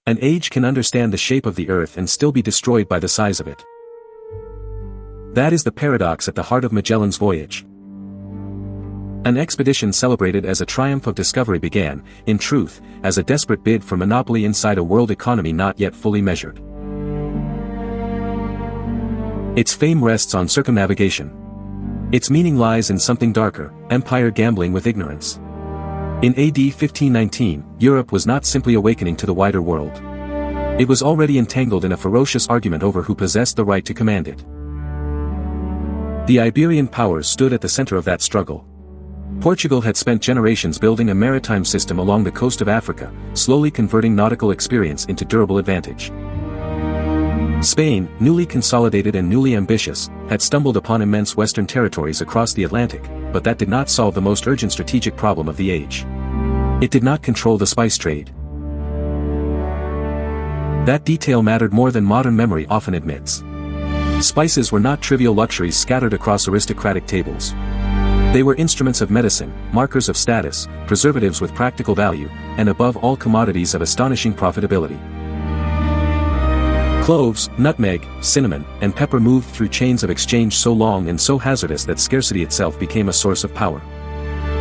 An age can understand the shape of the earth and still be destroyed by the size of it. That is the paradox at the heart of Magellan's voyage. An expedition celebrated as a triumph of discovery began, in truth, as a desperate bid for monopoly inside a world economy not yet fully measured. Its fame rests on circumnavigation. Its meaning lies in something darker, empire gambling with ignorance. In AD 1519, Europe was not simply awakening to the wider world. It was already entangled in a ferocious argument over who possessed the right to command it. The Iberian powers stood at the center of that struggle. Portugal had spent generations building a maritime system along the coast of Africa, slowly converting nautical experience into durable advantage. Spain, newly consolidated and newly ambitious, had stumbled upon immense western territories across the Atlantic, but that did not solve the most urgent strategic problem of the age. It did not control the spice trade. That detail mattered more than modern memory often admits. Spices were not trivial luxuries scattered across aristocratic tables. They were instruments of medicine, markers of status, preservatives with practical value, and above all commodities of astonishing profitability. Cloves, nutmeg, cinnamon, and pepper moved through chains of exchange so long and so hazardous that scarcity itself became a source of power.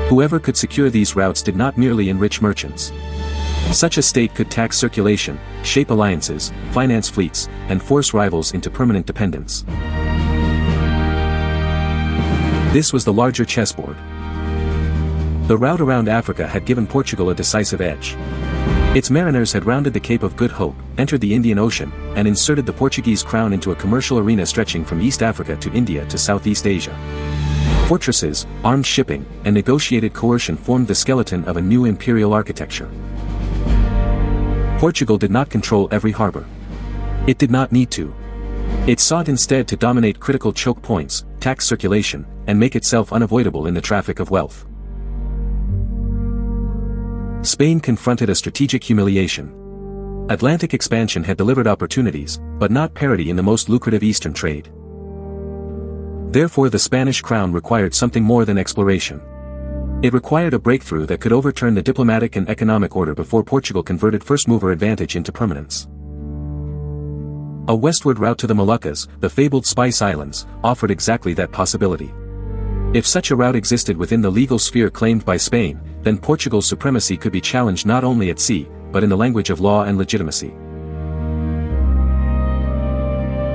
Whoever could secure these routes did not merely enrich merchants. Such a state could tax circulation, shape alliances, finance fleets, and force rivals into permanent dependence. This was the larger chessboard. The route around Africa had given Portugal a decisive edge. Its mariners had rounded the Cape of Good Hope, entered the Indian Ocean, and inserted the Portuguese crown into a commercial arena stretching from East Africa to India to Southeast Asia. Fortresses, armed shipping, and negotiated coercion formed the skeleton of a new imperial architecture. Portugal did not control every harbor. It did not need to. It sought instead to dominate critical choke points, tax circulation, and make itself unavoidable in the traffic of wealth. Spain confronted a strategic humiliation. Atlantic expansion had delivered opportunities, but not parity in the most lucrative eastern trade. Therefore the Spanish crown required something more than exploration. It required a breakthrough that could overturn the diplomatic and economic order before Portugal converted first-mover advantage into permanence. A westward route to the Moluccas, the fabled Spice Islands, offered exactly that possibility. If such a route existed within the legal sphere claimed by Spain, then Portugal's supremacy could be challenged not only at sea, but in the language of law and legitimacy.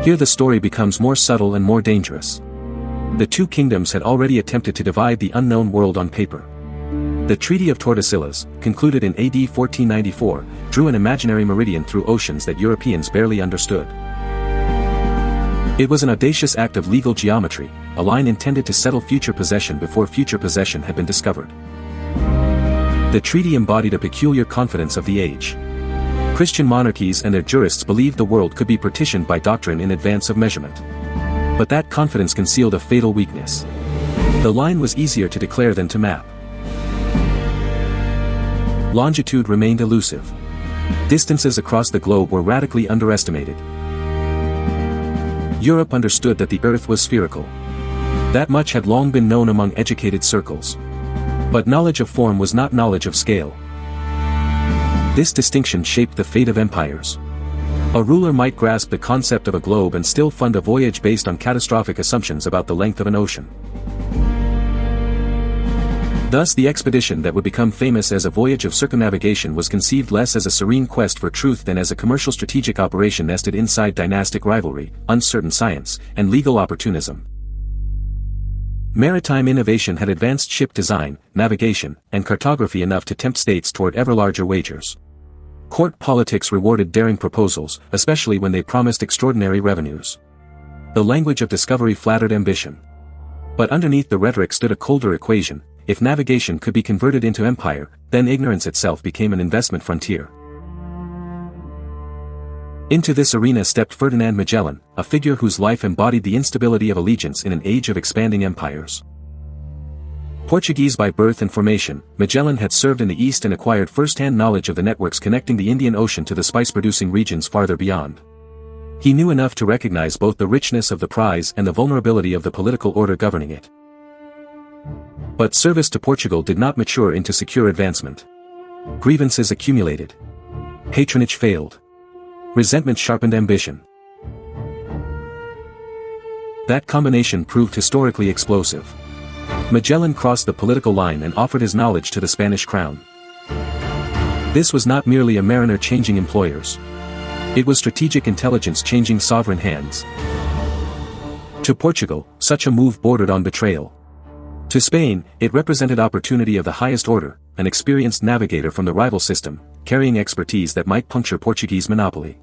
Here the story becomes more subtle and more dangerous. The two kingdoms had already attempted to divide the unknown world on paper. The Treaty of Tordesillas, concluded in AD 1494, drew an imaginary meridian through oceans that Europeans barely understood. It was an audacious act of legal geometry, a line intended to settle future possession before future possession had been discovered. The treaty embodied a peculiar confidence of the age. Christian monarchies and their jurists believed the world could be partitioned by doctrine in advance of measurement. But that confidence concealed a fatal weakness. The line was easier to declare than to map. Longitude remained elusive. Distances across the globe were radically underestimated. Europe understood that the Earth was spherical. That much had long been known among educated circles. But knowledge of form was not knowledge of scale. This distinction shaped the fate of empires. A ruler might grasp the concept of a globe and still fund a voyage based on catastrophic assumptions about the length of an ocean. Thus the expedition that would become famous as a voyage of circumnavigation was conceived less as a serene quest for truth than as a commercial strategic operation nested inside dynastic rivalry, uncertain science, and legal opportunism. Maritime innovation had advanced ship design, navigation, and cartography enough to tempt states toward ever larger wagers. Court politics rewarded daring proposals, especially when they promised extraordinary revenues. The language of discovery flattered ambition. But underneath the rhetoric stood a colder equation: if navigation could be converted into empire, then ignorance itself became an investment frontier. Into this arena stepped Ferdinand Magellan, a figure whose life embodied the instability of allegiance in an age of expanding empires. Portuguese by birth and formation, Magellan had served in the East and acquired first-hand knowledge of the networks connecting the Indian Ocean to the spice-producing regions farther beyond. He knew enough to recognize both the richness of the prize and the vulnerability of the political order governing it. But service to Portugal did not mature into secure advancement. Grievances accumulated. Patronage failed. Resentment sharpened ambition. That combination proved historically explosive. Magellan crossed the political line and offered his knowledge to the Spanish crown. This was not merely a mariner changing employers. It was strategic intelligence changing sovereign hands. To Portugal, such a move bordered on betrayal. To Spain, it represented opportunity of the highest order, an experienced navigator from the rival system, carrying expertise that might puncture Portuguese monopoly.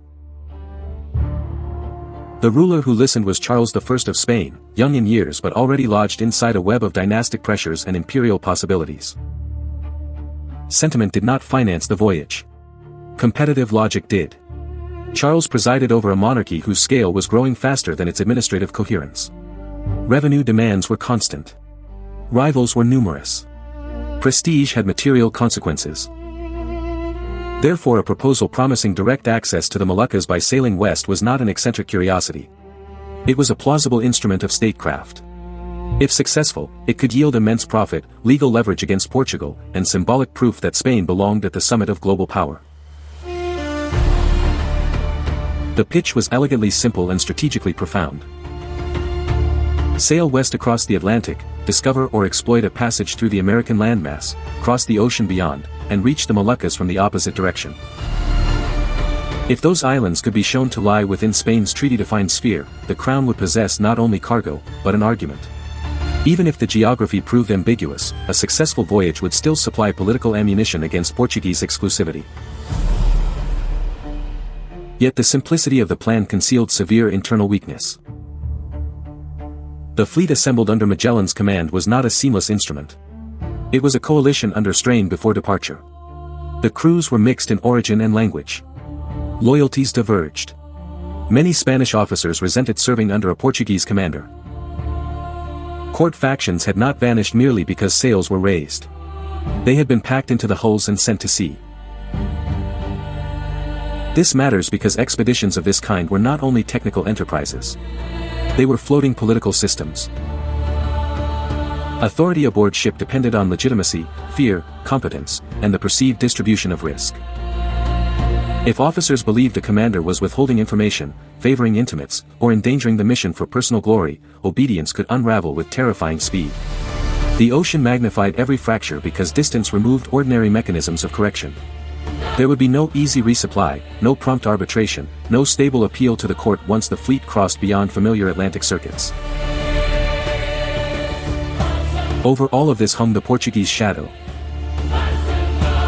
The ruler who listened was Charles I of Spain, young in years but already lodged inside a web of dynastic pressures and imperial possibilities. Sentiment did not finance the voyage. Competitive logic did. Charles presided over a monarchy whose scale was growing faster than its administrative coherence. Revenue demands were constant. Rivals were numerous. Prestige had material consequences. Therefore, a proposal promising direct access to the Moluccas by sailing west was not an eccentric curiosity. It was a plausible instrument of statecraft. If successful, it could yield immense profit, legal leverage against Portugal, and symbolic proof that Spain belonged at the summit of global power. The pitch was elegantly simple and strategically profound. Sail west across the Atlantic, discover or exploit a passage through the American landmass, cross the ocean beyond, and reach the Moluccas from the opposite direction. If those islands could be shown to lie within Spain's treaty-defined sphere, the crown would possess not only cargo, but an argument. Even if the geography proved ambiguous, a successful voyage would still supply political ammunition against Portuguese exclusivity. Yet the simplicity of the plan concealed severe internal weakness. The fleet assembled under Magellan's command was not a seamless instrument. It was a coalition under strain before departure. The crews were mixed in origin and language. Loyalties diverged. Many Spanish officers resented serving under a Portuguese commander. Court factions had not vanished merely because sails were raised. They had been packed into the hulls and sent to sea. This matters because expeditions of this kind were not only technical enterprises. They were floating political systems. Authority aboard ship depended on legitimacy, fear, competence, and the perceived distribution of risk. If officers believed the commander was withholding information, favoring intimates, or endangering the mission for personal glory, obedience could unravel with terrifying speed. The ocean magnified every fracture because distance removed ordinary mechanisms of correction. There would be no easy resupply, no prompt arbitration, no stable appeal to the court once the fleet crossed beyond familiar Atlantic circuits. Over all of this hung the Portuguese shadow.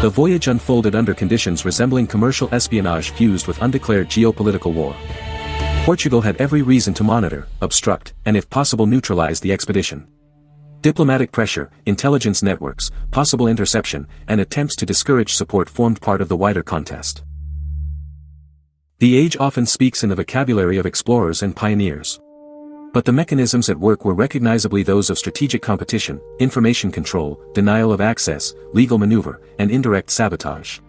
The voyage unfolded under conditions resembling commercial espionage fused with undeclared geopolitical war. Portugal had every reason to monitor, obstruct, and if possible neutralize the expedition. Diplomatic pressure, intelligence networks, possible interception, and attempts to discourage support formed part of the wider contest. The age often speaks in the vocabulary of explorers and pioneers. But the mechanisms at work were recognizably those of strategic competition, information control, denial of access, legal maneuver, and indirect sabotage.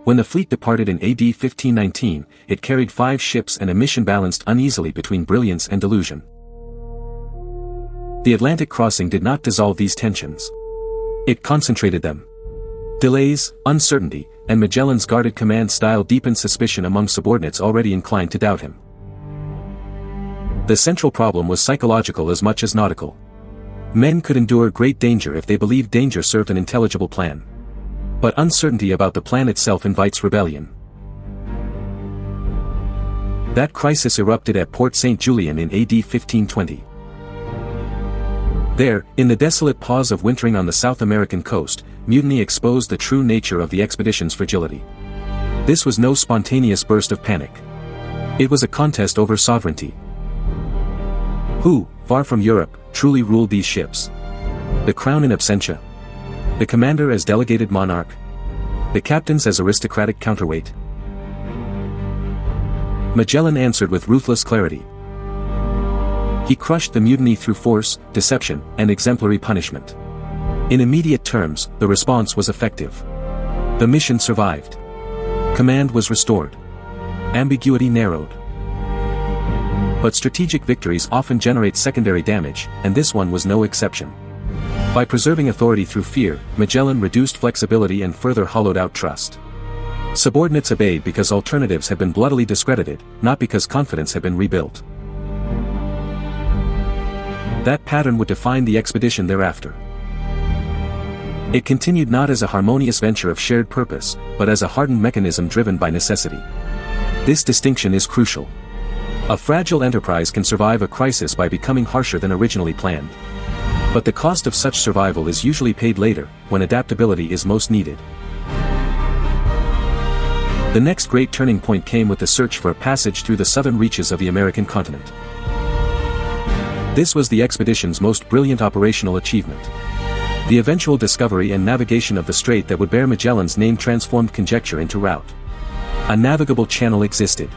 When the fleet departed in AD 1519, it carried 5 ships and a mission balanced uneasily between brilliance and delusion. The Atlantic crossing did not dissolve these tensions. It concentrated them. Delays, uncertainty, and Magellan's guarded command style deepened suspicion among subordinates already inclined to doubt him. The central problem was psychological as much as nautical. Men could endure great danger if they believed danger served an intelligible plan. But uncertainty about the plan itself invites rebellion. That crisis erupted at Port St. Julian in AD 1520. There, in the desolate pause of wintering on the South American coast, mutiny exposed the true nature of the expedition's fragility. This was no spontaneous burst of panic. It was a contest over sovereignty. Who, far from Europe, truly ruled these ships? The crown in absentia? The commander as delegated monarch? The captains as aristocratic counterweight? Magellan answered with ruthless clarity. He crushed the mutiny through force, deception, and exemplary punishment. In immediate terms, the response was effective. The mission survived. Command was restored. Ambiguity narrowed. But strategic victories often generate secondary damage, and this one was no exception. By preserving authority through fear, Magellan reduced flexibility and further hollowed out trust. Subordinates obeyed because alternatives had been bloodily discredited, not because confidence had been rebuilt. That pattern would define the expedition thereafter. It continued not as a harmonious venture of shared purpose, but as a hardened mechanism driven by necessity. This distinction is crucial. A fragile enterprise can survive a crisis by becoming harsher than originally planned. But the cost of such survival is usually paid later, when adaptability is most needed. The next great turning point came with the search for a passage through the southern reaches of the American continent. This was the expedition's most brilliant operational achievement. The eventual discovery and navigation of the strait that would bear Magellan's name transformed conjecture into route. A navigable channel existed.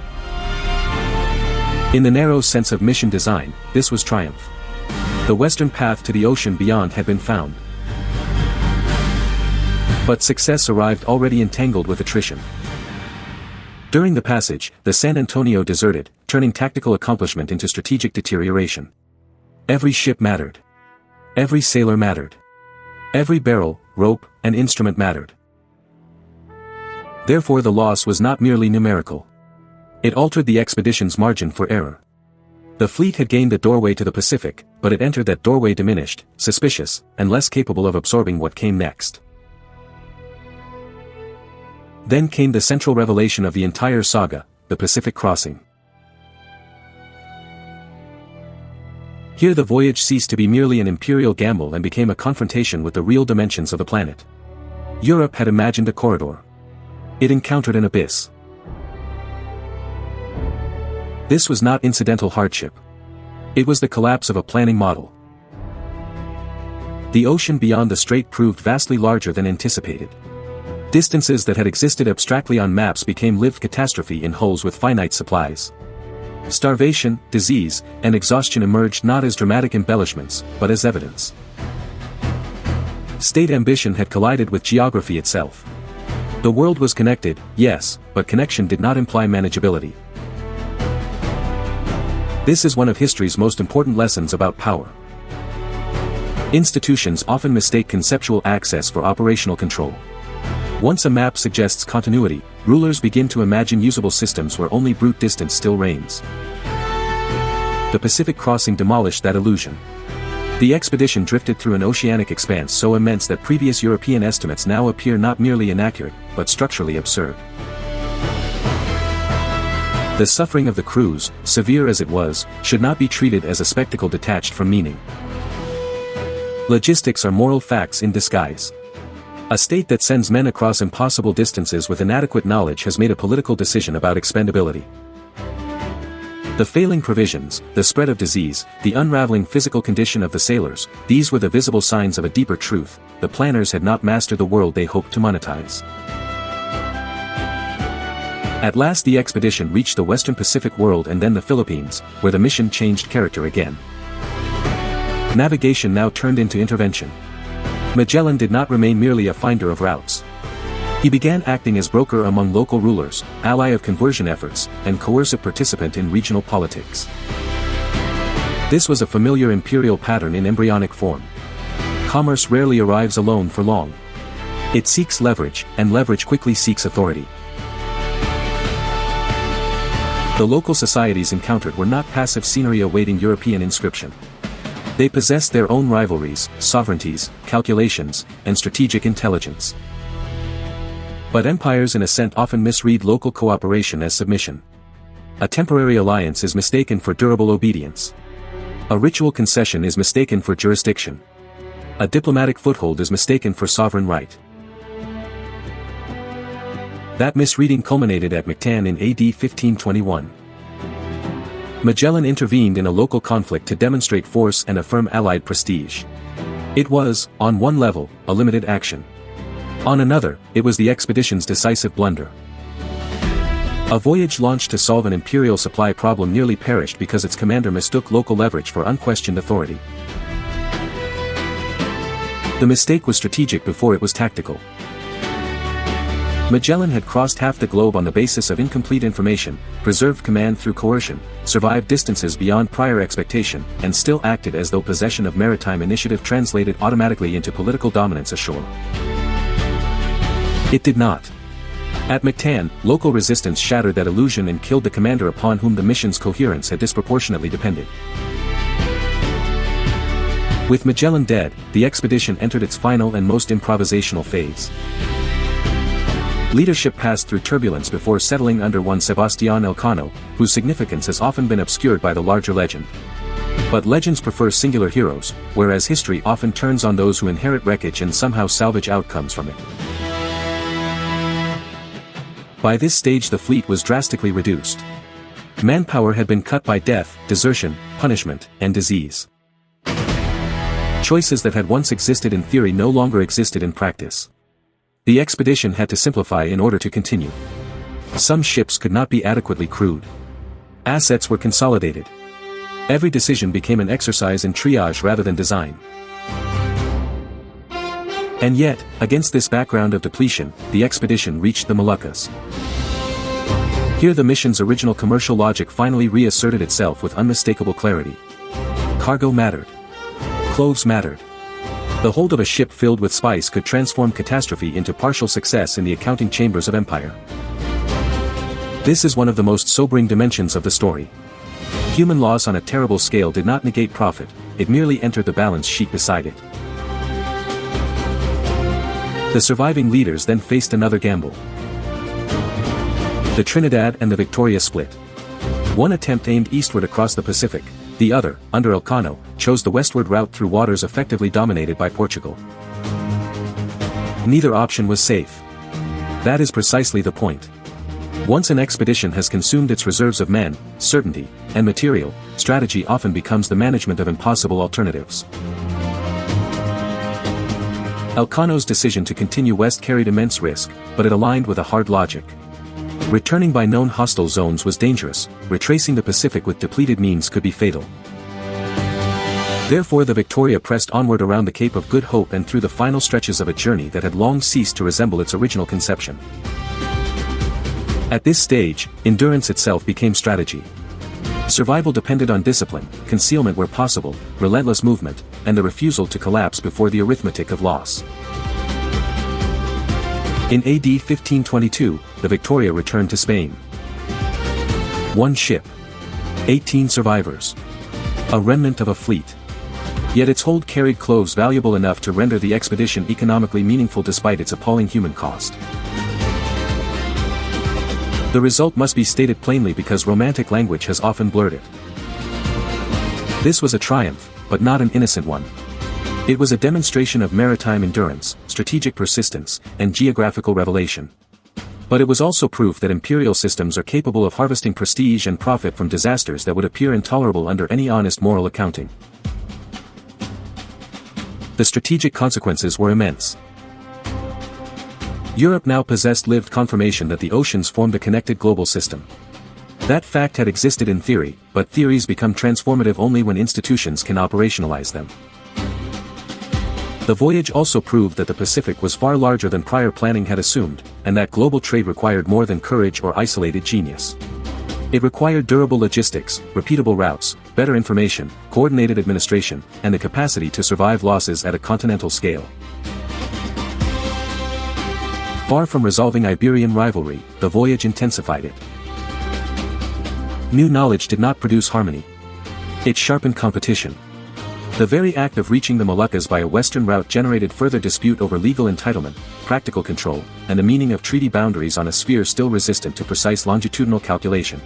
In the narrow sense of mission design, this was triumph. The western path to the ocean beyond had been found. But success arrived already entangled with attrition. During the passage, the San Antonio deserted, turning tactical accomplishment into strategic deterioration. Every ship mattered. Every sailor mattered. Every barrel, rope, and instrument mattered. Therefore the loss was not merely numerical. It altered the expedition's margin for error. The fleet had gained a doorway to the Pacific, but it entered that doorway diminished, suspicious, and less capable of absorbing what came next. Then came the central revelation of the entire saga, the Pacific crossing. Here the voyage ceased to be merely an imperial gamble and became a confrontation with the real dimensions of the planet. Europe had imagined a corridor. It encountered an abyss. This was not incidental hardship. It was the collapse of a planning model. The ocean beyond the strait proved vastly larger than anticipated. Distances that had existed abstractly on maps became lived catastrophe in hulls with finite supplies. Starvation, disease, and exhaustion emerged not as dramatic embellishments, but as evidence. State ambition had collided with geography itself. The world was connected, yes, but connection did not imply manageability. This is one of history's most important lessons about power. Institutions often mistake conceptual access for operational control. Once a map suggests continuity, rulers begin to imagine usable systems where only brute distance still reigns. The Pacific crossing demolished that illusion. The expedition drifted through an oceanic expanse so immense that previous European estimates now appear not merely inaccurate, but structurally absurd. The suffering of the crews, severe as it was, should not be treated as a spectacle detached from meaning. Logistics are moral facts in disguise. A state that sends men across impossible distances with inadequate knowledge has made a political decision about expendability. The failing provisions, the spread of disease, the unraveling physical condition of the sailors, these were the visible signs of a deeper truth: the planners had not mastered the world they hoped to monetize. At last the expedition reached the western Pacific world and then the Philippines, where the mission changed character again. Navigation now turned into intervention. Magellan did not remain merely a finder of routes. He began acting as broker among local rulers, ally of conversion efforts, and coercive participant in regional politics. This was a familiar imperial pattern in embryonic form. Commerce rarely arrives alone for long. It seeks leverage, and leverage quickly seeks authority. The local societies encountered were not passive scenery awaiting European inscription. They possessed their own rivalries, sovereignties, calculations, and strategic intelligence. But empires in ascent often misread local cooperation as submission. A temporary alliance is mistaken for durable obedience. A ritual concession is mistaken for jurisdiction. A diplomatic foothold is mistaken for sovereign right. That misreading culminated at Mactan in AD 1521. Magellan intervened in a local conflict to demonstrate force and affirm Allied prestige. It was, on one level, a limited action. On another, it was the expedition's decisive blunder. A voyage launched to solve an imperial supply problem nearly perished because its commander mistook local leverage for unquestioned authority. The mistake was strategic before it was tactical. Magellan had crossed half the globe on the basis of incomplete information, preserved command through coercion, survived distances beyond prior expectation, and still acted as though possession of maritime initiative translated automatically into political dominance ashore. It did not. At Mactan, local resistance shattered that illusion and killed the commander upon whom the mission's coherence had disproportionately depended. With Magellan dead, the expedition entered its final and most improvisational phase. Leadership passed through turbulence before settling under one Sebastián Elcano, whose significance has often been obscured by the larger legend. But legends prefer singular heroes, whereas history often turns on those who inherit wreckage and somehow salvage outcomes from it. By this stage the fleet was drastically reduced. Manpower had been cut by death, desertion, punishment, and disease. Choices that had once existed in theory no longer existed in practice. The expedition had to simplify in order to continue. Some ships could not be adequately crewed. Assets were consolidated. Every decision became an exercise in triage rather than design. And yet, against this background of depletion, the expedition reached the Moluccas. Here the mission's original commercial logic finally reasserted itself with unmistakable clarity. Cargo mattered. Cloves mattered. The hold of a ship filled with spice could transform catastrophe into partial success in the accounting chambers of empire. This is one of the most sobering dimensions of the story. Human loss on a terrible scale did not negate profit, it merely entered the balance sheet beside it. The surviving leaders then faced another gamble. The Trinidad and the Victoria split. One attempt aimed eastward across the Pacific, the other, under Elcano, chose the westward route through waters effectively dominated by Portugal. Neither option was safe. That is precisely the point. Once an expedition has consumed its reserves of men, certainty, and material, strategy often becomes the management of impossible alternatives. Elcano's decision to continue west carried immense risk, but it aligned with a hard logic. Returning by known hostile zones was dangerous, retracing the Pacific with depleted means could be fatal. Therefore the Victoria pressed onward around the Cape of Good Hope and through the final stretches of a journey that had long ceased to resemble its original conception. At this stage, endurance itself became strategy. Survival depended on discipline, concealment where possible, relentless movement, and the refusal to collapse before the arithmetic of loss. In AD 1522, the Victoria returned to Spain. One ship. 18 survivors. A remnant of a fleet. Yet its hold carried cloves valuable enough to render the expedition economically meaningful despite its appalling human cost. The result must be stated plainly because romantic language has often blurred it. This was a triumph, but not an innocent one. It was a demonstration of maritime endurance, strategic persistence, and geographical revelation. But it was also proof that imperial systems are capable of harvesting prestige and profit from disasters that would appear intolerable under any honest moral accounting. The strategic consequences were immense. Europe now possessed lived confirmation that the oceans formed a connected global system. That fact had existed in theory, but theories become transformative only when institutions can operationalize them. The voyage also proved that the Pacific was far larger than prior planning had assumed, and that global trade required more than courage or isolated genius. It required durable logistics, repeatable routes, better information, coordinated administration, and the capacity to survive losses at a continental scale. Far from resolving Iberian rivalry, the voyage intensified it. New knowledge did not produce harmony. It sharpened competition. The very act of reaching the Moluccas by a western route generated further dispute over legal entitlement, practical control, and the meaning of treaty boundaries on a sphere still resistant to precise longitudinal calculation.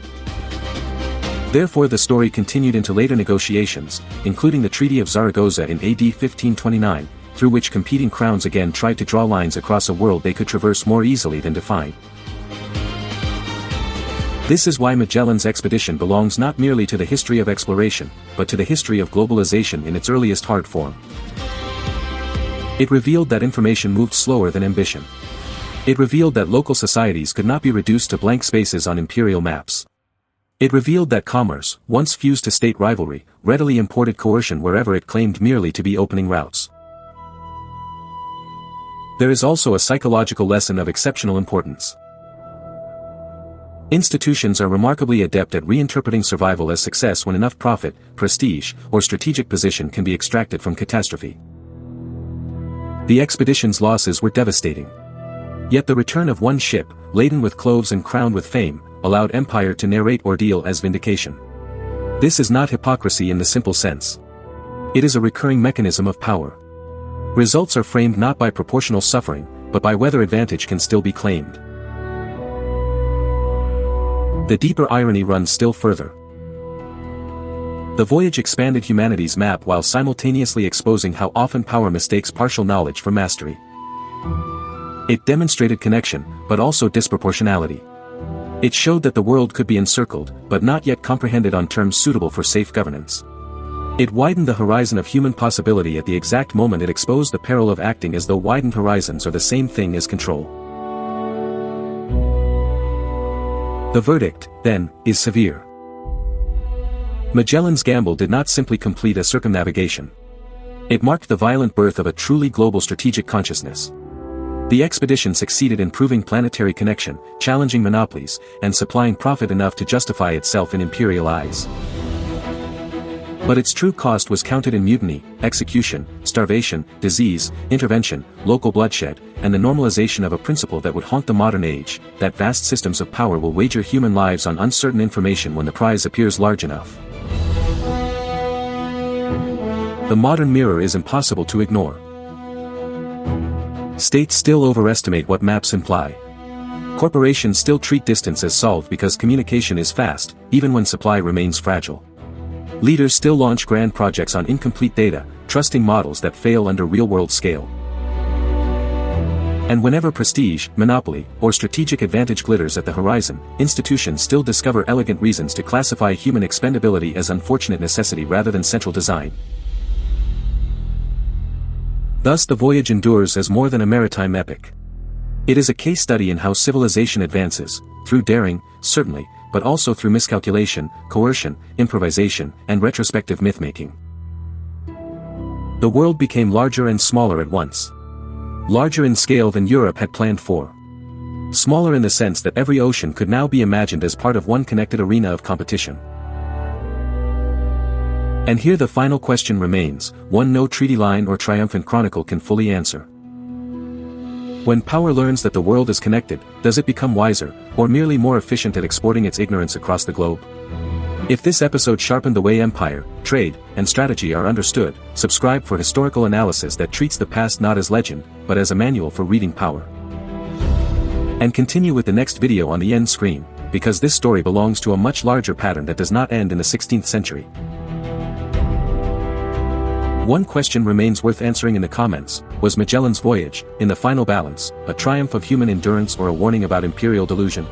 Therefore the story continued into later negotiations, including the Treaty of Zaragoza in AD 1529, through which competing crowns again tried to draw lines across a world they could traverse more easily than define. This is why Magellan's expedition belongs not merely to the history of exploration, but to the history of globalization in its earliest hard form. It revealed that information moved slower than ambition. It revealed that local societies could not be reduced to blank spaces on imperial maps. It revealed that commerce, once fused to state rivalry, readily imported coercion wherever it claimed merely to be opening routes. There is also a psychological lesson of exceptional importance. Institutions are remarkably adept at reinterpreting survival as success when enough profit, prestige, or strategic position can be extracted from catastrophe. The expedition's losses were devastating. Yet the return of one ship, laden with cloves and crowned with fame, allowed empire to narrate ordeal as vindication. This is not hypocrisy in the simple sense. It is a recurring mechanism of power. Results are framed not by proportional suffering, but by whether advantage can still be claimed. The deeper irony runs still further. The voyage expanded humanity's map while simultaneously exposing how often power mistakes partial knowledge for mastery. It demonstrated connection, but also disproportionality. It showed that the world could be encircled, but not yet comprehended on terms suitable for safe governance. It widened the horizon of human possibility at the exact moment it exposed the peril of acting as though widened horizons are the same thing as control. The verdict, then, is severe. Magellan's gamble did not simply complete a circumnavigation. It marked the violent birth of a truly global strategic consciousness. The expedition succeeded in proving planetary connection, challenging monopolies, and supplying profit enough to justify itself in imperial eyes. But its true cost was counted in mutiny, execution, starvation, disease, intervention, local bloodshed, and the normalization of a principle that would haunt the modern age, that vast systems of power will wager human lives on uncertain information when the prize appears large enough. The modern mirror is impossible to ignore. States still overestimate what maps imply. Corporations still treat distance as solved because communication is fast, even when supply remains fragile. Leaders still launch grand projects on incomplete data, trusting models that fail under real-world scale. And whenever prestige, monopoly, or strategic advantage glitters at the horizon, institutions still discover elegant reasons to classify human expendability as unfortunate necessity rather than central design. Thus the voyage endures as more than a maritime epic. It is a case study in how civilization advances, through daring, certainly, but also through miscalculation, coercion, improvisation, and retrospective myth-making. The world became larger and smaller at once. Larger in scale than Europe had planned for. Smaller in the sense that every ocean could now be imagined as part of one connected arena of competition. And here the final question remains, one no treaty line or triumphant chronicle can fully answer. When power learns that the world is connected, does it become wiser, or merely more efficient at exporting its ignorance across the globe? If this episode sharpened the way empire, trade, and strategy are understood, subscribe for historical analysis that treats the past not as legend, but as a manual for reading power. And continue with the next video on the end screen, because this story belongs to a much larger pattern that does not end in the 16th century. One question remains worth answering in the comments: was Magellan's voyage, in the final balance, a triumph of human endurance or a warning about imperial delusion?